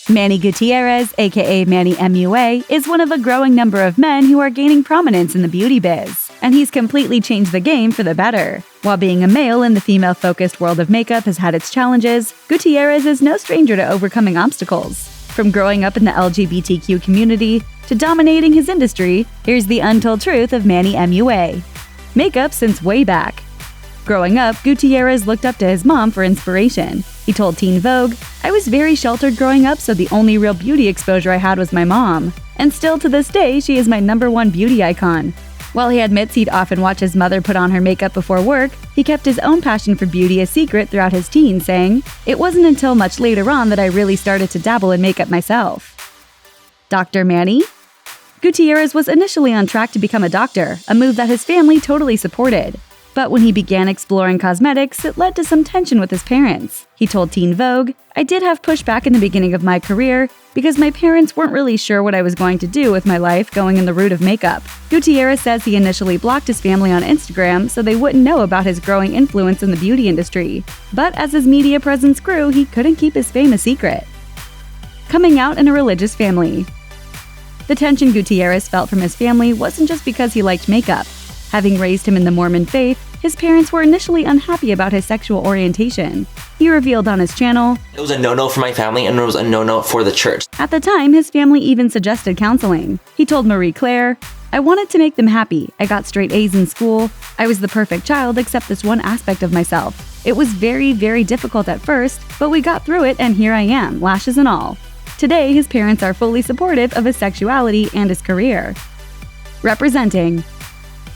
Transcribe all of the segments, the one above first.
Manny Gutierrez, aka Manny MUA, is one of a growing number of men who are gaining prominence in the beauty biz, and he's completely changed the game for the better. While being a male in the female-focused world of makeup has had its challenges, Gutierrez is no stranger to overcoming obstacles. From growing up in the LGBTQ community to dominating his industry, here's the untold truth of Manny MUA. Makeup since way back. Growing up, Gutierrez looked up to his mom for inspiration. He told Teen Vogue, "I was very sheltered growing up, so the only real beauty exposure I had was my mom. And still to this day, she is my #1 beauty icon." While he admits he'd often watch his mother put on her makeup before work, he kept his own passion for beauty a secret throughout his teens, saying, "It wasn't until much later on that I really started to dabble in makeup myself." Dr. Manny? Gutierrez was initially on track to become a doctor, a move that his family totally supported. But when he began exploring cosmetics, it led to some tension with his parents. He told Teen Vogue, "I did have pushback in the beginning of my career because my parents weren't really sure what I was going to do with my life going in the route of makeup." Gutierrez says he initially blocked his family on Instagram so they wouldn't know about his growing influence in the beauty industry. But as his media presence grew, he couldn't keep his fame a secret. Coming out in a religious family. The tension Gutierrez felt from his family wasn't just because he liked makeup. Having raised him in the Mormon faith, his parents were initially unhappy about his sexual orientation. He revealed on his channel, "It was a no-no for my family and it was a no-no for the church." At the time, his family even suggested counseling. He told Marie Claire, "I wanted to make them happy. I got straight A's in school. I was the perfect child except this one aspect of myself. It was very, very difficult at first, but we got through it and here I am, lashes and all." Today, his parents are fully supportive of his sexuality and his career. Representing.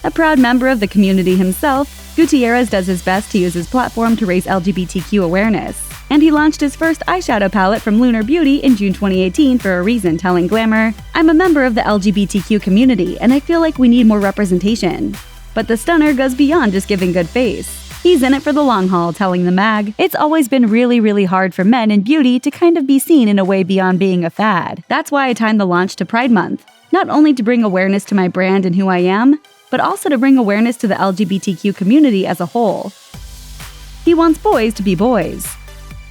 A proud member of the community himself, Gutierrez does his best to use his platform to raise LGBTQ awareness. And he launched his first eyeshadow palette from Lunar Beauty in June 2018 for a reason, telling Glamour, "I'm a member of the LGBTQ community and I feel like we need more representation." But the stunner goes beyond just giving good face. He's in it for the long haul, telling the mag, "It's always been really hard for men in beauty to kind of be seen in a way beyond being a fad. That's why I timed the launch to Pride Month. Not only to bring awareness to my brand and who I am, but also to bring awareness to the LGBTQ community as a whole." He wants boys to be boys.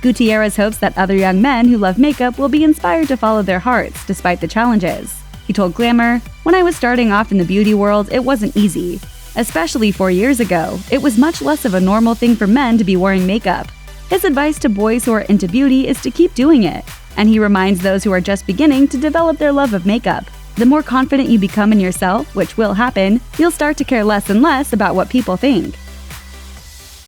Gutierrez hopes that other young men who love makeup will be inspired to follow their hearts despite the challenges. He told Glamour, "When I was starting off in the beauty world, it wasn't easy. Especially 4 years ago, it was much less of a normal thing for men to be wearing makeup." His advice to boys who are into beauty is to keep doing it, and he reminds those who are just beginning to develop their love of makeup. The more confident you become in yourself, which will happen, you'll start to care less and less about what people think.